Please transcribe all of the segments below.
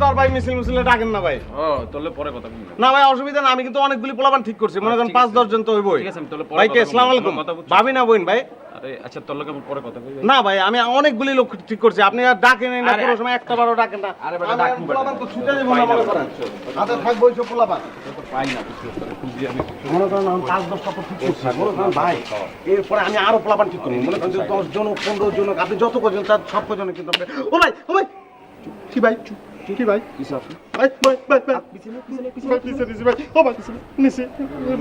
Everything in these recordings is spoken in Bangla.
তো আর ভাই মিছিলে ডাকেন না ভাই। ও তাহলে পরে কথা বলবো। না ভাই অসুবিধা না, আমি কিন্তু অনেকগুলি পোলাপান ঠিক করছি, মনে করেন 5-10 জন তো হইবই। ঠিক আছে আমি তাহলে পরে ভাই কে কথা বলবো। আসসালামু আলাইকুম। কথা বুঝছো? ভাবি না বোন ভাই? আরে আচ্ছা তোর লগে আমি পরে কথা বলবো। না ভাই আমি অনেকগুলি লোক ঠিক করছি, আপনি আর ডাকেন না, কোনো সময় একটা বারও ডাকেন না। আরে বেটা আমি ডাকবো পোলাপান তো ছুটে দেব না মনে করেন, হাতে থাকবো এইসব পোলাপান। তো পাই না বুঝছো তোরে খুঁজি আমি। মনে করেন আমি 5-10 টা ঠিক করছি, মনে করেন ভাই এরপরে আমি আরো পোলাপান ঠিক করবো, মনে করেন যে 10 জন 15 জন আপনি যত কজন তার সব কজন কিন্তু আপনি। ও ভাই কি ভাই কি ভাই কিছু আছে ভাই পিছে ভাই, ও ভাই নিচে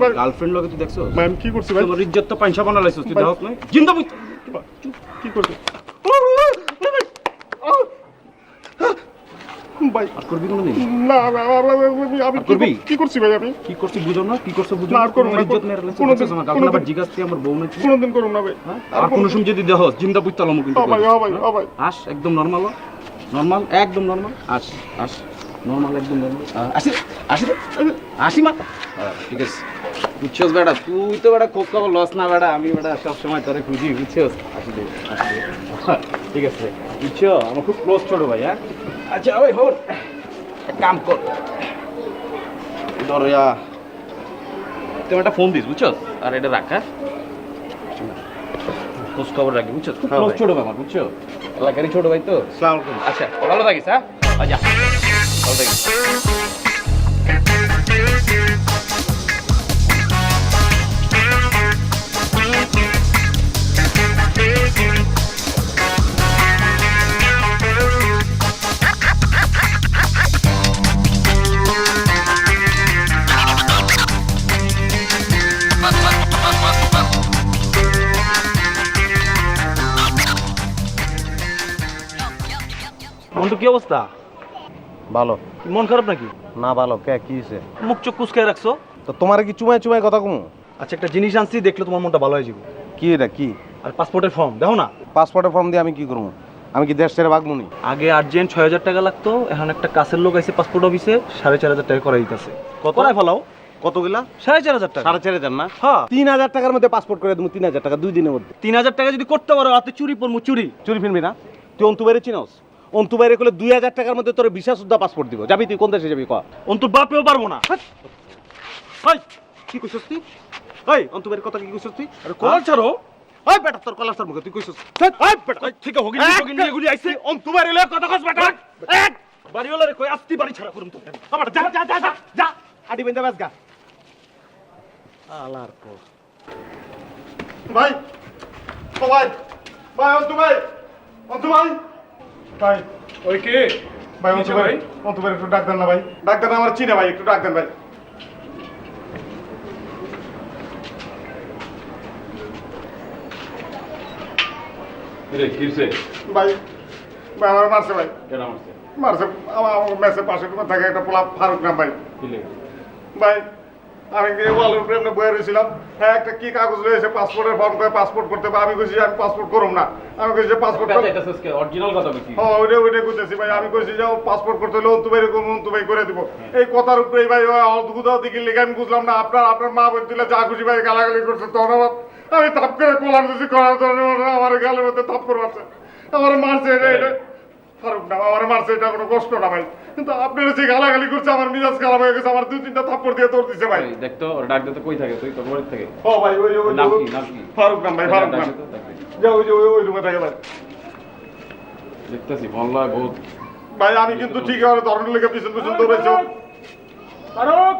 ভাই। গার্লফ্রেন্ড লগে তুই দেখছো? ভাই আমি কি করছি ভাই? তোর ইজ্জত তো পাঁচশো বানালাইছিস তুই দেখছ না? জিন্দা বুঝ কি করছি ভাই? আর করবি কোনোদিন? না আমি করবি? কি করছি ভাই? আমি কি করছিস বুঝো না? কি করছিস বুঝো না, না? আর করবো না, ইজ্জত মেরে লাইছিস কোনোদিন- বুঝছো না? কালকে আবার জিজ্ঞাসা তুই আমার বউ নাকি? কোনোদিন করুন না ভাই। আর কোনো সময় যদি দেখো জিন্দা বুঝ তালামো কিন্তু ও ভাই ও ভাই আস একদম নরমাল নরমাল একদম নরমাল আস আস নরমাল একদম নরমাল আসি আসি আসি মা ঠিক আছে বুঝছস বেটা তুই তো বেটা খুব খবর লস না বেটা আমি বেটা সবসময় তোরে খুঁজি বুঝছস আসি দে ঠিক আছে বুঝছো আমার খুব ক্লোজ ছোট ভাই হ্যাঁ আচ্ছা ওই হোর এক কাম কর ধর তুমি একটা ফোন দিস বুঝছস আর এটা রাখ হ্যাঁ খোঁজ খবর রাখি বুঝছো খুব হ্যাঁ ক্লোজ ভাই। ছোট ব্যাপার বুঝছো এলাকারই ছোট ভাই তো আসসালামু আলাইকুম। আচ্ছা ভালো থাকিস হ্যাঁ আচ্ছা ভালো থাকিস মন্টু কি অবস্থা? ভালো মন খারাপ নাকি? না ভালো কে কি হইছে? মুখ চোখ কুচকায় রাখছো। তো তোমার কি চুমায় কথা কমু? আচ্ছা একটা জিনিস আনছি, দেখলে তোমার মনটা ভালো হয়ে যাবে। কি এটা কি? আর পাসপোর্টের ফর্ম দেখো না। পাসপোর্টের ফর্ম দিয়ে আমি কি করবো? আমি কি দেশ ছেড়ে ভাগবো নি? আগে আর্জেন্ট 6,000 টাকা লাগতো, এখন একটা কাছের লোক আইছে পাসপোর্ট অফিসে 4,500 টাকা করে দিতেছে। কত? করাই ফেলাও। কতগুলা? 4,500 টাকা। 4,500 না? হ্যাঁ 3,000 টাকার মধ্যে পাসপোর্ট করে দেবো। 3,000 টাকা 2 দিনের মধ্যে। 3,000 টাকা যদি করতে পারো হাতে চুরি পড়বো চুরি। চুরি ফিরবি না? তুই অন্তু বাইরে চিনস? অন্তু বাইরে করলে 2,000 টাকার মধ্যে তোর ভিসা সুদ্ধা পাসপোর্ট দিব। যাবি তুই কোন দেশে যাবি ক? অন্তর বাপেও পারবো না। হাই কি কইছস তুই? এই অন্তু বাইরে কথা কি কইছস তুই? আরে কলার ছাড়ো। ওই বেটা তোর কলার ছাড় মুখে তুই কইছস। এই বেটা ঠিক আছে হগিনি হগিনি এগুলি আইছে। অন্তু বাইরে লয়ে কথা কস বেটা। এক বাড়িওয়ালারে কই আস্তি বাড়ি ছাড়া করুম তো। আবার যা যা যা যা যা আডি বেন্দা বাস গা। আলার কো ভাই ও ভাই ভাই অন্তু ভাই ভাই ওই কে? ভাই অন্তু ভাই একটু ডাক দেন না ভাই, ডাক দেন আমার চিনে ভাই, একটু ডাক দেন ভাই। রে কিসে ভাই ভাই আমার মারছে ভাই, কেন মারছে মারছে আমার মেসের পাশে থাকে একটা পোলা ফারুক নাম ভাই। কি লে ভাই আমি গিয়ে ওয়ালের উপরে এমনি বয়ে রয়েছিলাম, হ্যাঁ একটা কি কাগজ রয়েছে পাসপোর্টের ফর্ম করে পাসপোর্ট করতে হবে। আমি কইছি আমি পাসপোর্ট করুম না, আমি কইছি পাসপোর্ট অরিজিনাল কথা বলছি ওইটা কইতেছি ভাই। আমি কইছি যে পাসপোর্ট করতে হলে অন্তু ভাই করে দিব। এই কথার উপরে ভাই অদ্ভুত দিকে লিখে আমি বুঝলাম না। আপনার মা বই দিলে যা খুশি ভাই গালাগালি করছে, তখন আমি থাপ করে কলার দিছি, করার জন্য আমার গালের মধ্যে থাপ করে মারছে, আমার মারছে। এটা ফারুক না আমার মারছে, এটা কোনো কষ্ট না ভাই, কিন্তু আপনারা যে গালাগালি করছে আমার মিজাজ খারাপ হয়ে গেছে। আমার 2-3টা থাপ্পড় দিয়ে তোর দিছে ভাই। দেখতো ওর ডাক দিতে কই থাকে তুই তোর বাড়ি থেকে ও ভাই ওই নাম কি ফারুক নাম ভাই, ফারুক নাম। যে ওই রুমে থাকে ভাই। দেখতেছি মহল্লায় বহুত ভাই আমি কিন্তু ঠিক আমার ধরনের লেগে পিছন দৌড়াইছো। ফারুক